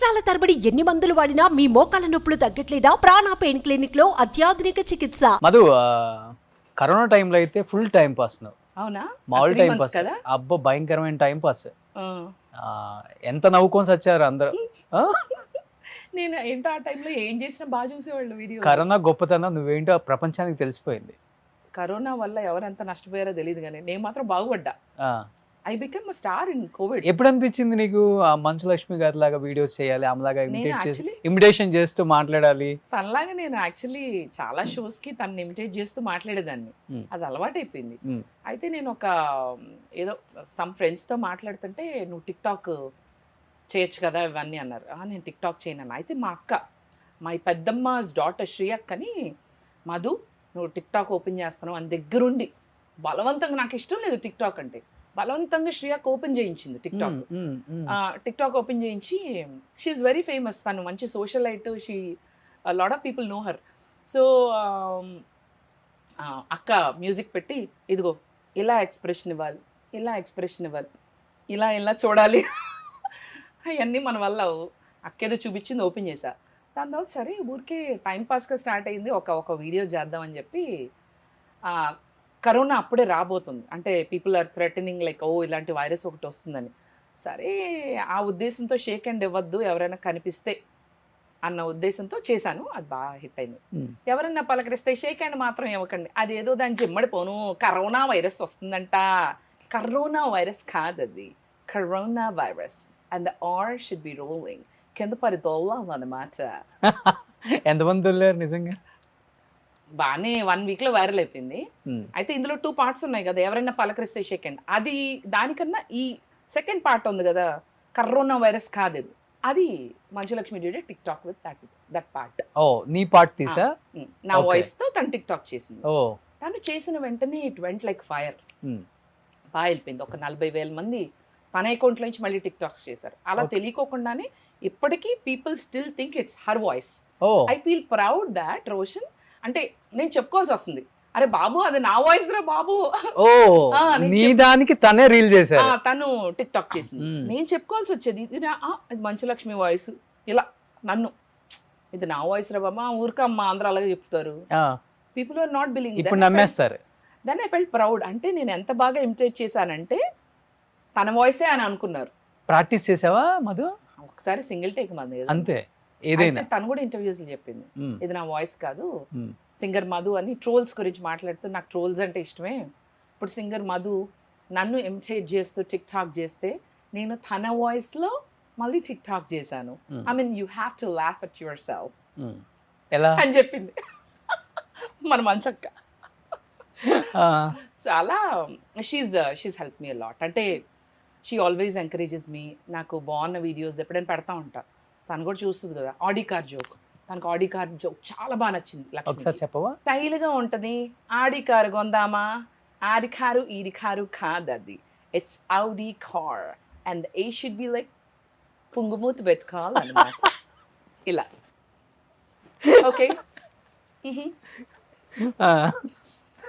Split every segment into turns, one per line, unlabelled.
సంవత్సరాల తరబడి ఎన్ని మందులు వాడినా మీ మోకాల నొప్పులు తగ్గట్లేదా? ప్రాణ పెయిన్ క్లినిక్ లో అత్యాధునిక చికిత్స.
మధు, కరోనా టైంలో అయితే ఫుల్ టైం పాస్ నువ్వు.
అవునా?
మామూలు
3
టైం
months
పాస్
కదా?
అబ్బో, భయంకరమైన టైం పాస్.
ఆ.
ఎంత నవ్వుకొని సచ్చారు అందరూ. ఆ?
నేను ఏంటో ఆ టైంలో ఏం చేసినా బాగా చూసేవాళ్ళు వీడియో.
కరోనా గొప్పతనం నువ్వేంటో ఆ ప్రపంచానికి తెలిసిపోయింది.
కరోనా వల్ల ఎవరెంత నష్టపోయారో తెలియదు కానీ నేను మాత్రం బాగుపడ్డా.
ఆ.
I become star in Covid.
ఎప్పుడు అనిపించింది నీకు ఆ మంచు లక్ష్మి గారి లాగా వీడియోస్ చేయాలి, ఆమెలాగా
actually-
ఇమిటేషన్ చేస్తూ మాట్లాడాలి?
తనలాగా నేను యాక్చువల్లీ చాలా షోస్ కి తను ఇమిటేట్ చేస్తూ మాట్లాడేదాన్ని.
Hmm.
అది అలవాటు అయిపోయింది.
Hmm.
అయితే నేను ఒక ఏదో సమ్ ఫ్రెండ్స్ తో మాట్లాడుతుంటే నువ్వు టిక్ టాక్ చేయొచ్చు కదా ఇవన్నీ అన్నారు. నేను టిక్ టాక్ చేయను. అయితే మా పెద్దమ్మ డాటర్ శ్రీ అక్కని, మధు నువ్వు టిక్ టాక్ ఓపెన్ చేస్తున్నావు అని దగ్గరుండి బలవంతంగా, నాకు ఇష్టం లేదు టిక్ టాక్ అంటే, బలవంతంగా శ్రీయాక్ ఓపెన్ చేయించింది tick talk. Tick talk open చేయించి, షీఈస్ వెరీ ఫేమస్, తను మంచి socialite, lot of people know her. So అక్క మ్యూజిక్ పెట్టి, ఇదిగో ఇలా ఎక్స్ప్రెషన్ ఇవ్వాలి, ఇలా ఎక్స్ప్రెషన్ ఇవ్వాలి, ఇలా ఇలా చూడాలి, అవన్నీ మన వల్ల అక్కేదో చూపించింది, ఓపెన్ చేశా. దాని తర్వాత సరే ఊరికే టైంపాస్గా స్టార్ట్ అయింది, ఒక వీడియో చేద్దామని చెప్పి. కరోనా అప్పుడే రాబోతుంది, అంటే పీపుల్ ఆర్ థ్రెటనింగ్ లైక్ ఇలాంటి వైరస్ ఒకటి వస్తుందని. సరే ఆ ఉద్దేశంతో షేక్ హ్యాండ్ ఇవ్వద్దు ఎవరైనా కనిపిస్తే అన్న ఉద్దేశంతో చేశాను. అది బాగా హిట్ అయింది. ఎవరన్నా పలకరిస్తే షేక్ హ్యాండ్ మాత్రం ఇవ్వకండి, అదేదో దాన్ని జిమ్మడిపోను, కరోనా వైరస్ వస్తుందంట. కరోనా వైరస్ కాదు అది, corona virus. And they are should be rolling, కింద పడి దొల్లాలన్నమాట.
ఎంతమంది దొల్లారు నిజంగా?
బాగానే 1 week లో వైరల్ అయిపోయింది. అయితే ఇందులో 2 parts ఉన్నాయి కదా, ఎవరైనా పలకరిస్తే సెకండ్, అది దానికన్నా ఈ సెకండ్ పార్ట్ ఉంది కదా, కరోనా వైరస్ కాదు అది Manchu Lakshmi did tik tok with that part.
Oh, నీ పార్ట్ తీసా?
నా వాయిస్ తో తను టిక్ టాక్ చేసింది.
ఓ,
తను చేసిన వెంటనే ఇట్ వెంట్ లైక్ ఫైర్, బాగా వెళ్ళిపోయింది. ఒక 40,000 మంది తన అకౌంట్ నుంచి మళ్ళీ టిక్ టాక్స్ చేశారు. అలా తెలియకోకుండానే ఇప్పటికీ people still think it's her voice. I feel proud that Roshan, అంటే నేను చెప్పుకోవాల్సి వస్తుంది, అరే బాబు అది నా వాయిస్ రా బాబు.
ఓ, నీ దానికి తనే రీల్ చేశారు,
తను టిక్ టాక్ చేసింది. నేను చెప్పుకోవాల్సి వచ్చేది, ఇది మంచులక్ష్మి వాయిస్, ఇలా నన్ను, ఇది నా వాయిస్ రా బాబా, ఊరికమ్మా అందరూ అలాగే చెప్తారు. People are not believing.
ఇప్పుడు నమ్మేస్తారు.
దెన్ ఐ ఫెల్ట్ ప్రౌడ్, అంటే నేను ఎంత బాగా ఇమిటేట్ చేశానంటే తన వాయిసే అని అనుకున్నారు.
ప్రాక్టీస్ చేసావా మధు?
ఒకసారి సింగిల్ టేక్ మంది
అంతే, ఏదైనా.
తను కూడా ఇంటర్వ్యూస్ చెప్పింది, ఇది నా వాయిస్ కాదు, సింగర్ మధు అని. ట్రోల్స్ గురించి మాట్లాడుతూ, నాకు ట్రోల్స్ అంటే ఇష్టమే. ఇప్పుడు సింగర్ మధు నన్ను ఇమిటేట్ చేస్తూ టిక్ టాక్ చేస్తే నేను తన వాయిస్ లో మళ్ళీ టిక్ టాక్ చేశాను. I mean you have to laugh at your self అని చెప్పింది మన మంచక్క. సో అలా షీస్ హెల్ప్ మీ లాట్, అంటే షీ ఆల్వేస్ ఎంకరేజెస్ మీ. నాకు బాగున్న వీడియోస్ ఎప్పుడైనా పెడతా ఉంటా, తను కూడా చూస్తుంది కదా. ఆడి కార్ జోక్, తనకు ఆడి కార్ జోక్ చాలా బాగా నచ్చింది.
ఒకసారి చెప్పవా?
స్టైల్ గా ఉంటది, ఆడి కారు కొందామా, ఆడి కారు ఈడి కారు కాదు అది, it's Audi car and a should be like పుంగుమూతి పెట్టుకోవాలి అనమాట. ఇలా ఓకే,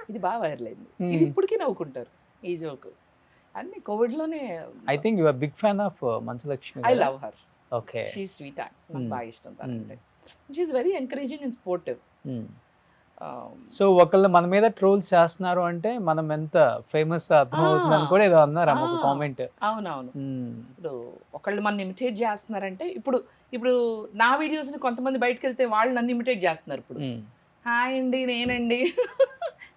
ఇది బాగా వైరల్ అయింది. ఇది ఇప్పటికీ నవ్వుకుంటారు ఈ జోక్. అన్ని కోవిడ్ లోనే.
I think you are big fan of Manchu Lakshmi.
I love her.
Okay,
she is sweetheart, నాకు బాగా ఇష్టం తనంటే. She is very encouraging and sportive.
So ఒకళ్ళు మన మీద ట్రోల్స్ చేస్తున్నారు అంటే మనం ఎంత ఫేమస్ అర్థమవుతుందని కూడా ఏదో అన్నారు ఒక కామెంట్.
అవునవును. ఇప్పుడు ఒకళ్ళు మన ఇమిటేట్ చేస్తున్నారంటే, ఇప్పుడు నా వీడియోస్ ని కొంతమంది బయటకు వెళ్తే వాళ్ళు నన్ను ఇమిటేట్ చేస్తున్నారు. ఇప్పుడు హాయ్ అండి, నేనండి,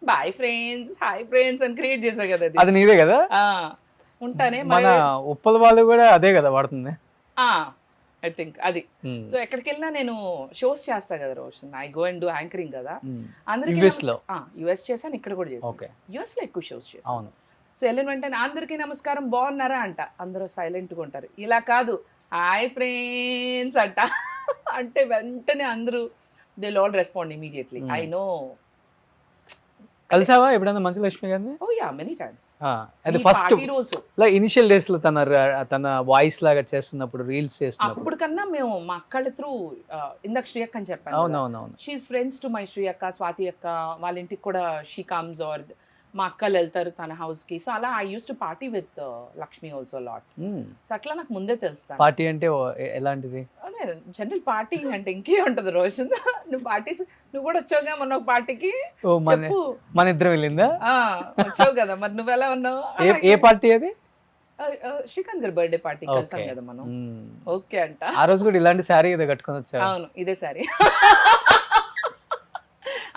బాయ్ ఫ్రెండ్స్, హాయ్ ఫ్రెండ్స్ అని క్రియేట్ చేశా కదా,
అది నీదే కదా.
ఉంటానే
మన ఉప్పల వాళ్ళు కూడా అదే కదా వాడుతుంది,
ఐ థింక్ అది. సో ఎక్కడికి వెళ్ళినా నేను షోస్ చేస్తా కదా Roshan, I go and do anchoring కదా. అందరికీ యుఎస్ చేశాను, ఇక్కడ కూడా చేశాను. యుఎస్ లో ఎక్కువ షోస్ చేశాను. సో వెళ్ళిన వెంటనే అందరికీ నమస్కారం, బాగున్నారా అంట, అందరూ సైలెంట్ గా ఉంటారు. ఇలా కాదు, హాయ్ ఫ్రెండ్స్ అంట, అంటే వెంటనే అందరూ they all respond immediately. I know.
కలిసావా ఎప్పుడైనా మంచులక్ష్మి గారిని?
Oh yeah, many times.
అది ఫస్ట్ ఇనిషియల్ డేస్ లో తన వాయిస్ లాగా చేస్తున్నప్పుడు, రీల్స్ చేస్తున్నప్పుడు.
అప్పుడు కన్నా మేము మా అక్కళ్ళ త్రూ, ఇందాక శ్రీ అక్క అని చెప్పాను.
అవునవునవును.
She is friends to my Sri అక్క, స్వాతి అక్క వాళ్ళ ఇంటికి కూడా షీ కమ్స్, ఆర్ మా అక్కలు వెళ్తారు తన హౌస్ కి. సో అలా I use to party with Lakshmi also lot. So అట్లా నాకు ముందే తెలుస్తాను.
పార్టీ అంటే ఎలాంటిది?
జనరల్ పార్టీ అంటే ఇంకే ఉంటది రోషన్. నువ్వు పార్టీస్ నువ్వు కూడా వచ్చావుగా మొన్న ఒక పార్టీకి.
ఓ
చెప్పు.
మన ఇద్దరం వెళ్ళిందా?
వచ్చావు కదా, మరి నువ్వు ఎలా ఉన్నావు?
ఏ పార్టీ అది?
శ్రీకాంత్ గారి బర్త్డే పార్టీ కలిసాం
Okay.
కదా మనం.
మ్మ్.
ఓకే అంట.
ఆ రోజు కూడా ఇలాంటి శారీ ఏదో కట్టుకొని వచ్చావు.
అవును, ఇదే సారీ.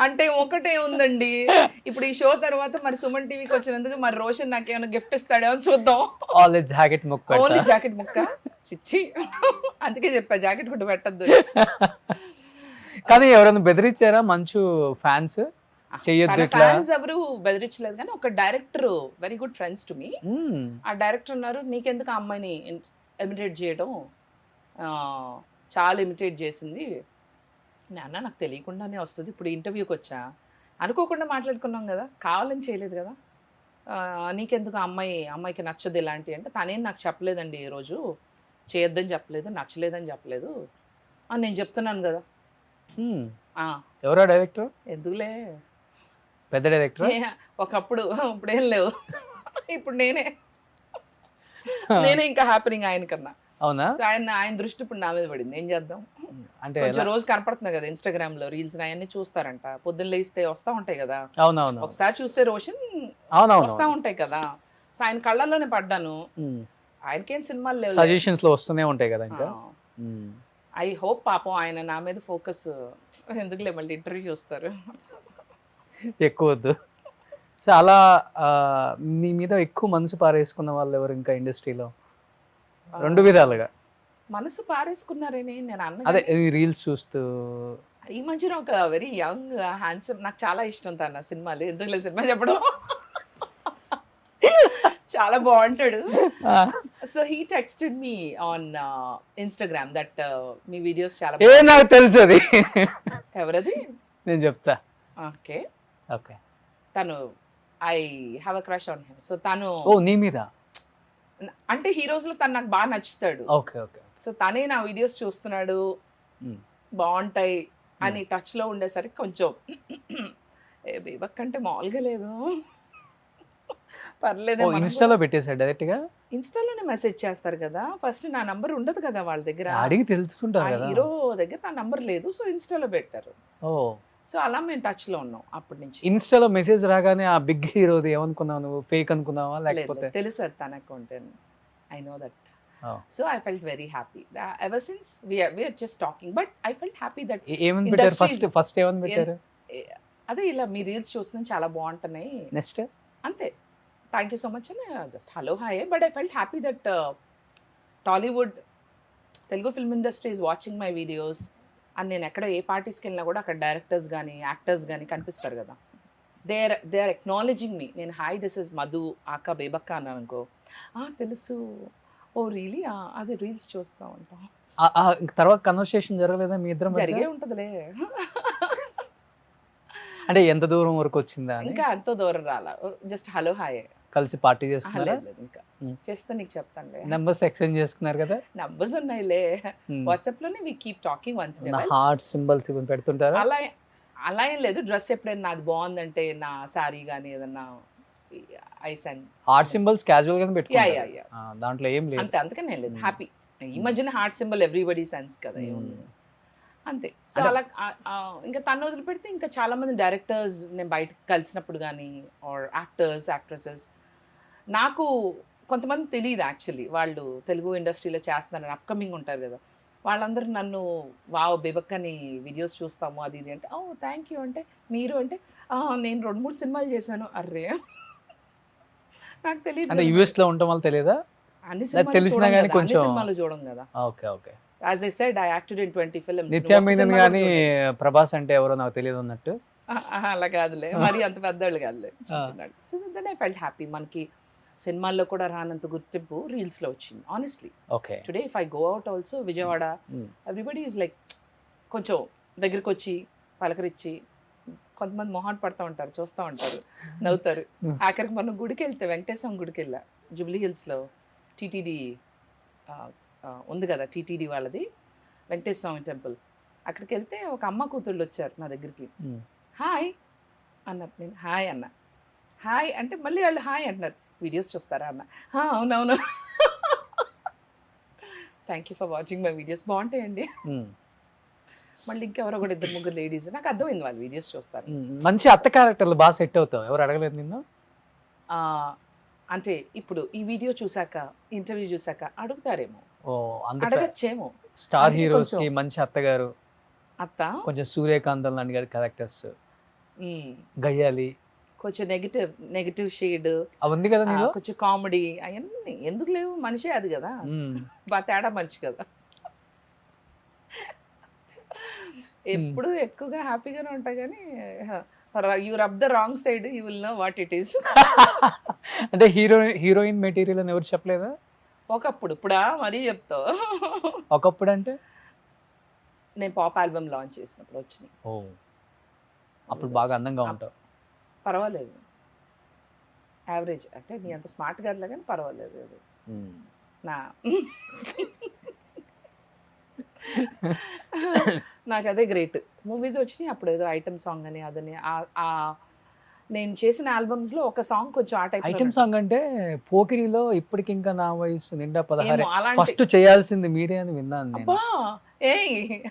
అంటే ఒకటే ఉందండి, ఇప్పుడు ఈ షో తర్వాత మరి సుమన్ టీవీకి వచ్చినందుకు మరి రోషన్ నాకు ఏమైనా గిఫ్ట్ ఇస్తాడేమో అని చూద్దాం.
ఆల్రెడీ జాకెట్ ముక్క
ఓన్లీ జాకెట్ ముక్క, చిచ్చి. అందుకే చెప్పా జాకెట్ కూడా పెట్టద్దు.
కానీ ఎవరైనా బెదిరించారా మంచు ఫ్యాన్స్? చెయ్యొద్దు ఇట్లా.
ఫ్యాన్స్ ఎవరు బెదిరించలేదు, కానీ ఒక director very good friends to me. ఆ డైరెక్టర్ అన్నారు, నీకెందుకు ఆ అమ్మాయిని ఇమిటేట్ చేయడం, చాలా ఇమిటేట్ చేసింది నాన్న, నాకు తెలియకుండానే వస్తుంది. ఇప్పుడు ఇంటర్వ్యూకి వచ్చా, అనుకోకుండా మాట్లాడుకున్నాం కదా, కావాలని చేయలేదు కదా. నీకెందుకు అమ్మాయికి నచ్చదు ఇలాంటివి అంటే, తనేం నాకు చెప్పలేదండి, ఈరోజు చేయొద్దని చెప్పలేదు, నచ్చలేదని చెప్పలేదు అని నేను చెప్తున్నాను కదా.
ఎవరో డైరెక్టర్?
ఎందుకులే,
పెద్ద డైరెక్టర్.
ఒకప్పుడు, ఇప్పుడేం లేవు. ఇప్పుడు నేనే ఇంకా హ్యాపీనింగ్ ఆయన కన్నా.
అవునా?
సో ఆయన దృష్టి ఇప్పుడు నా మీద పడింది, ఏం చేద్దాం.
అంటే
కొంచెం రోజు కనపడుతున్నాయి కదా ఇన్స్టాగ్రామ్ లో రీల్స్, అవన్నీ చూస్తారంట, పొద్దున్న లేస్తే వస్తా ఉంటాయి కదా.
అవునవును.
ఒకసారి చూస్తే రోషన్
అవునవును
వస్తా ఉంటాయి కదా. సో ఆయన కళ్ళల్లోనే పడ్డాను. ఆయనకేం సినిమాలు లేవు,
సజెషన్స్ లో వస్తూనే ఉంటాయి కదా ఇంకా.
ఐ హోప్ పాపం ఆయన నా మీద ఫోకస్, ఎందుకులే మళ్ళీ ఇంటర్వ్యూ చూస్తారు.
ఎక్కువ వద్దు. సో అలా నీ మీద ఎక్కువ మనసు పారేసుకున్న వాళ్ళు ఎవరు ఇంకా ఇండస్ట్రీలో? రెండు విధాలుగా
మనసు పారేసుకున్నారని నేను అన్న.
అదే రీల్స్ చూస్తూ
ఈ మధ్యన ఒక వెరీ యంగ్ హ్యాండ్సమ్, నాకు చాలా ఇష్టం తన సినిమాలు, ఎందుకులే సినిమా చెప్పడం, చాలా బాగుంటాడు. So he texted me on Instagram that me videos చాలా
నాకు తెలుసు అది.
ఎవరది
నేను చెప్తా.
Okay
okay.
తను I have a crush on him. So తను
నీ మీద
అంటే హీరోస్ లో తను నాకు బాగా నచ్చుతాడు.
Okay okay.
సో తనే నా వీడియోస్ చూస్తున్నాడు, బాగుంటాయి అని టచ్ లో ఉండేసరికి కొంచెం బేబక్కంటే మామూలుగా లేదు, పర్లేదు.
ఇన్స్టాలో పెట్టేశాడు డైరెక్ట్ గా?
ఇన్స్టాలోనే మెసేజ్ చేస్తారు కదా, ఫస్ట్ నా నంబర్ ఉండదు కదా వాళ్ళ దగ్గర,
అడిగి తెలుసుకుంటారు కదా.
హీరో దగ్గర నా నంబర్ లేదు, సో ఇన్స్టాలో పెట్టారు.
ఓ,
సో అలా మేము టచ్ లో ఉన్నాం అప్పటి నుంచి.
ఇన్స్టాలో మెసేజ్ రాగానే ఆ బిగ్ హీరోది ఏమనుకున్నావు నువ్వు? ఫేక్ అనుకున్నావా లేకపోతే?
తెలుసు అది తన account, I know that. So I felt very happy ever since we are just talking, but I felt happy that.
ఏమని పెట్టారు ఫస్ట్ ఏమని పెట్టారు?
అదే ఇలా మీ రీల్స్ చూస్తున్నాను చాలా బాగుంటున్నాయి,
నెక్స్ట్
అంతే, థ్యాంక్ యూ సో మచ్ అని just hello hi. But I felt happy that Tollywood Telugu film industry is watching my videos అని. నేను ఎక్కడ ఏ పార్టీస్కి వెళ్ళినా కూడా అక్కడ డైరెక్టర్స్ కానీ యాక్టర్స్ కానీ కనిపిస్తారు కదా, దే ఆర్ ఎక్నాలజింగ్ మీ. నేను హాయ్ దిస్ ఇస్ మధు ఆకా బేబక్క అన్నాను అనుకో, తెలుసు, ఓ రియలీ, అది రీల్స్ చూస్తూ ఉంటాం.
తర్వాత కన్వర్సేషన్ జరగలేదా మీ ఇద్దరం?
జరిగే ఉంటుందిలే.
అంటే ఎంత దూరం వరకు వచ్చిందా?
ఇంకా ఎంతో దూరం రాలా, జస్ట్ హలో హాయ్.
కలిసి పార్టీ చేసుకున్నారా?
లేదు ఇంకా చేస్తే నీకు చెప్తానులే.
నెంబర్స్ ఎక్స్చేంజ్ చేసుకున్నారు కదా?
నంబర్స్ ఉన్నాయిలే, వాట్సాప్ లోనే we keep talking once.
Heart symbols ఇవి పెడుతుంటారా?
అలా ఏం లేదు, డ్రెస్ ఎప్పుడైనా నాది బాగుందంటే నా సారీ కానీ ఏదన్నా ice and
heart symbols casual గానే పెట్టుకుంటారు, దాంట్లో ఏం లేదు.
అంతే, అందుకని నేను లేదు, హ్యాపీ. ఈ మధ్యన హార్ట్ సింబల్ ఎవ్రీబడి సెన్స్ కదా, అంతే. సో అలా ఇంకా తను వదిలిపెడితే ఇంకా చాలా మంది డైరెక్టర్స్ నేను బయటకు కలిసినప్పుడు కానీ ఆర్ యాక్టర్స్ యాక్ట్రెసెస్, నాకు కొంతమంది తెలియదు యాక్చువల్లీ, వాళ్ళు తెలుగు ఇండస్ట్రీలో చేస్తున్నారని అప్కమింగ్ ఉంటారు కదా, వాళ్ళందరూ నన్ను వావ్ బేబక్కని వీడియోస్ చూస్తాము అది ఇది అంటే, ఓ థ్యాంక్ యూ అంటే, మీరు అంటే నేను 2-3 సినిమాలు చేశాను. అర్రే నాకు తెలియదు.
అంటే యూఎస్ లో ఉండటం వల్ల తెలియదా?
అన్ని
తెలిసినా కానీ కొంచెం
సినిమాలు చూడం కదా.
Okay okay.
As I said I acted in 20 films.
నిత్య మీనన్ కానీ ప్రభాస్ అంటే ఎవరో నాకు తెలియదు అన్నట్టు.
అలా కాదులే, మరి అంత పెద్దవాళ్ళు కాదులే. So then I felt happy. మనకి సినిమాల్లో కూడా రానంత గుర్తింపు రీల్స్ లో వచ్చింది honestly.
Okay.
Today if I go out also Vijayawada, everybody is like కొంచెం దగ్గరికి వచ్చి పలకరించి, కొంతమంది మొహాట్ పడతా ఉంటారు, చూస్తూ ఉంటారు, నవ్వుతారు. ఆఖరికి మనం గుడికి వెళ్తే వెంకటేశ్వర గుడికి వెళ్ళా, జూబ్లీ హిల్స్లో టీటీడీ ఉంది కదా, టీటీడీ వాళ్ళది వెంకటేశ్వర స్వామి టెంపుల్. అక్కడికి వెళ్తే ఒక అమ్మ కూతుళ్ళు వచ్చారు నా దగ్గరికి, హాయ్ అన్నారు. నేను హాయ్ అన్నా. హాయ్ అంటే మళ్ళీ వాళ్ళు హాయ్ అంటున్నారు, వీడియోస్ చూస్తారా అన్న. అవునవును. Thank you for watching my videos. బాగుంటాయండి. మళ్ళీ ఇంకెవరో కూడా 2-3 లేడీస్ నాకు అర్థమైంది వాళ్ళు వీడియోస్ చూస్తారు.
మంచి అత్త క్యారెక్టర్లు బాగా సెట్ అవుతావు. ఎవరు అడగలేదు నిన్ను?
అంటే ఇప్పుడు ఈ వీడియో చూసాక, ఇంటర్వ్యూ చూసాక అడుగుతారేమో,
ఓ అందుకే
అడగచ్చేమో.
స్టార్
అందుకే
హీరోస్ కి
కొంచెం-
మంచి అత్తగారు,
అత్త
కొంచెం సూర్యకాంతం లాంటి గారి క్యారెక్టర్స్,
ఉమ్,
గయ్యాలి
కొంచెం నెగిటివ్ షేడ్,
అవన్నీ కదా నీలో.
కొంచెం కామెడీ, అవన్నీ ఎందుకు లేవు? మనిషే అది కదా, బాగా తేడా మనిషి కదా. ఎప్పుడు ఎక్కువగా హ్యాపీగానే ఉంటా కానీ you rub the wrong side you will know what it is.
అంటే హీరోయిన్ మెటీరియల్ అని ఎవరు చెప్పలేదా?
ఒకప్పుడు, ఇప్పుడా మరీ చెప్తావు.
ఒకప్పుడు అంటే
నేను పాప్ ఆల్బమ్ లాంచ్ చేసినప్పుడు వచ్చినాయి.
ఓ అప్పుడు బాగా అందంగా ఉంటావు.
పర్వాలేదు, యావరేజ్. అంటే నీ అంత స్మార్ట్ కాదులే కానీ పర్వాలేదు. అది నా నాకు అదే గ్రేట్. మూవీస్ వచ్చినాయి అప్పుడు, ఏదో ఐటమ్ సాంగ్ అని అదని. నేను చేసిన ఆల్బమ్స్ లో ఒక సాంగ్ కొంచెం ఆ టైప్
ఐటమ్ సాంగ్ అంటే పోకిరిలో ఇప్పటికింకా నా వయసు నిండా 16
అలాంటి.
ఫస్ట్ చేయాల్సింది మీరే అని విన్నాను నేను.
అబ్బా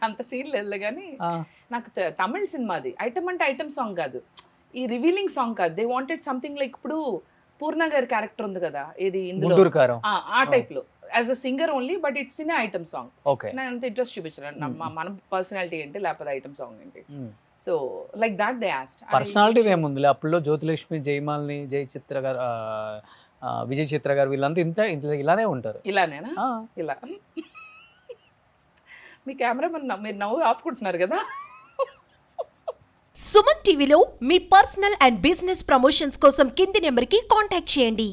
అంత సీన్ లేదు కానీ నాకు తమిళ్ సినిమాది ఐటమ్ అంటే ఐటమ్ సాంగ్ కాదు, ఈ రివీలింగ్ సాంగ్ కాదు. దే వాంటెడ్ సంథింగ్ లైక్ ఇప్పుడు పూర్ణ గారి క్యారెక్టర్ ఉంది కదా, ఇది ఇందులో
గుంటూరు కారం.
ఆ టైప్ లో as a singer only, but it's in item song.
Okay.
నేను అంత ఇంట్రెస్ట్ చూపించాను మన పర్సనాలిటీ ఏంటి లేకపోతే ఐటమ్ సాంగ్ ఏంటి. So like that they asked.
Personality ఏముంది అప్పుడులో జ్యోతిలక్ష్మి, జయమాలిని, జయ చిత్ర గారు, విజయ్ చిత్ర గారు వీళ్ళంతా ఇంత ఇలానే ఉంటారు.
ఇలానేనా? ఇలా మీ కెమెరా మీరు నవ్వు ఆపుకుంటున్నారు కదా.
సుమన్ టీవీలో మీ పర్సనల్ అండ్ బిజినెస్ ప్రమోషన్స్ కోసం కింది నెంబర్కి కాంటాక్ట్ చేయండి.